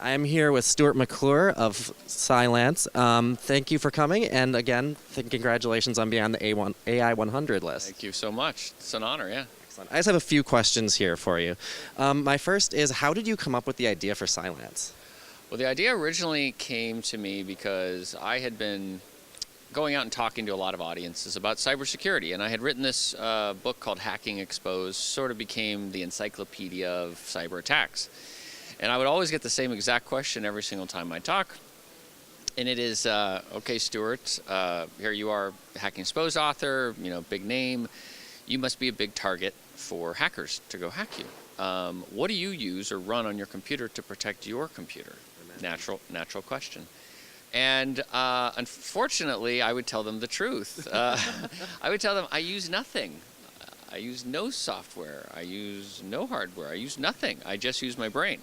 I'm here with Stuart McClure of Cylance. Thank you for coming, and again, congratulations on being on the AI 100 list. Thank you so much. It's an honor, yeah. Excellent. I just have a few questions here for you. My first is, how did you come up with the idea for Cylance? Well, the idea originally came to me because I had been going out and talking to a lot of audiences about cybersecurity, and I had written this book called Hacking Exposed, sort of became the encyclopedia of cyber attacks. And I would always get the same exact question every single time I talk, and it is, okay, Stuart, here you are, Hacking Exposed author, big name, you must be a big target for hackers to go hack you. What do you use or run on your computer to protect your computer? Natural question. And unfortunately, I would tell them the truth. I would tell them I use nothing. I use no software. I use no hardware. I use nothing. I just use my brain.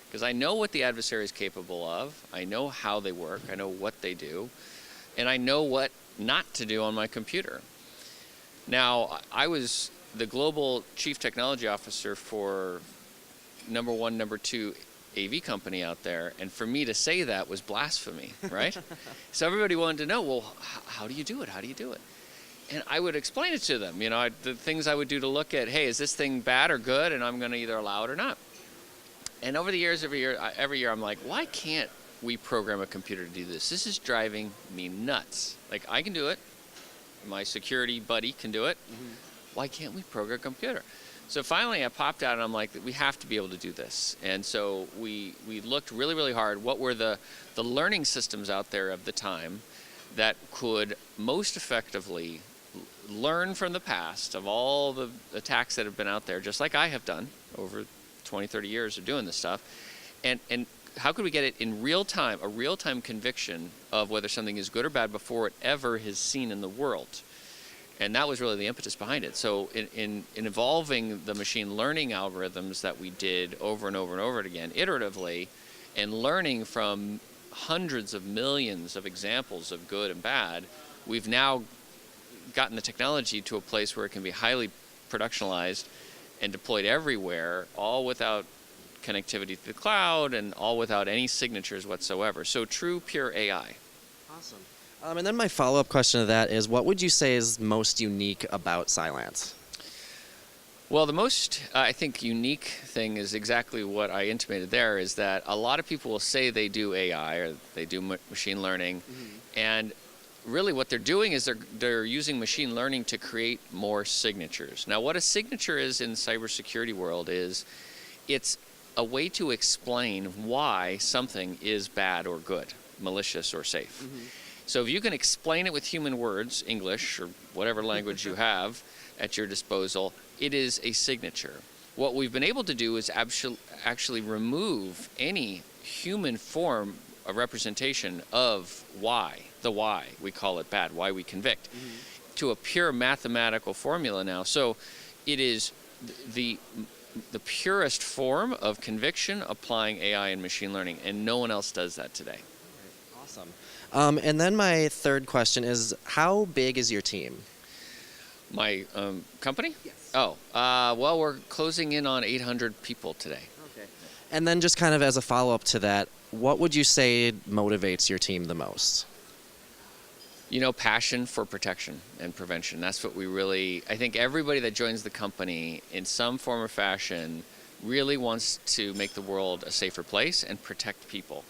Because I know what the adversary is capable of. I know how they work. I know what they do. And I know what not to do on my computer. Now, I was the global chief technology officer for number 1, number 2 AV company out there, and for me to say that was blasphemy, right? So everybody wanted to know, well, how do you do it? How do you do it? And I would explain it to them, the things I would do to look at, hey, is this thing bad or good? And I'm going to either allow it or not. And over the years, every year, I'm like, why can't we program a computer to do this? This is driving me nuts. Like, I can do it. My security buddy can do it. Mm-hmm. Why can't we program a computer? So finally, I popped out and I'm like, we have to be able to do this. And so we looked really, really hard. What were the learning systems out there of the time that could most effectively learn from the past of all the attacks that have been out there, just like I have done over 20, 30 years of doing this stuff. And how could we get it in real time, a real-time conviction of whether something is good or bad before it ever is seen in the world? And that was really the impetus behind it. So in evolving the machine learning algorithms that we did over and over and over again, iteratively, and learning from hundreds of millions of examples of good and bad, we've now gotten the technology to a place where it can be highly productionalized and deployed everywhere, all without connectivity to the cloud and all without any signatures whatsoever. So true, pure AI. Awesome. And then my follow-up question to that is, what would you say is most unique about Cylance? Well, the most, I think, unique thing is exactly what I intimated there, is that a lot of people will say they do AI or they do machine learning, and really what they're doing is they're using machine learning to create more signatures. Now, what a signature is in the cybersecurity world is it's a way to explain why something is bad or good, malicious or safe. So if you can explain it with human words, English or whatever language you have at your disposal, it is a signature. What we've been able to do is actually remove any human form of representation of why, we call it bad, why we convict, to a pure mathematical formula now. So it is the purest form of conviction applying AI and machine learning, and no one else does that today. Awesome. And then my third question is, how big is your team? My company? Yes. Oh, well, we're closing in on 800 people today. Okay. And then just kind of as a follow-up to that, what would you say motivates your team the most? Passion for protection and prevention. That's what we really, I think everybody that joins the company in some form or fashion really wants to make the world a safer place and protect people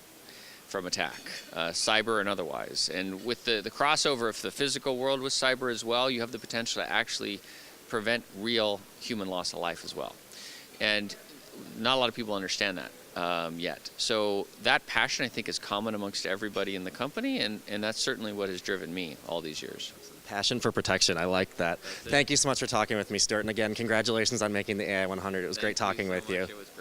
from attack, cyber and otherwise. And with the crossover of the physical world with cyber as well, you have the potential to actually prevent real human loss of life as well. And not a lot of people understand that yet. So that passion, I think, is common amongst everybody in the company, and that's certainly what has driven me all these years. Passion for protection. I like that. Thank you so much for talking with me, Stuart. And again, congratulations on making the AI 100. It was great talking with you.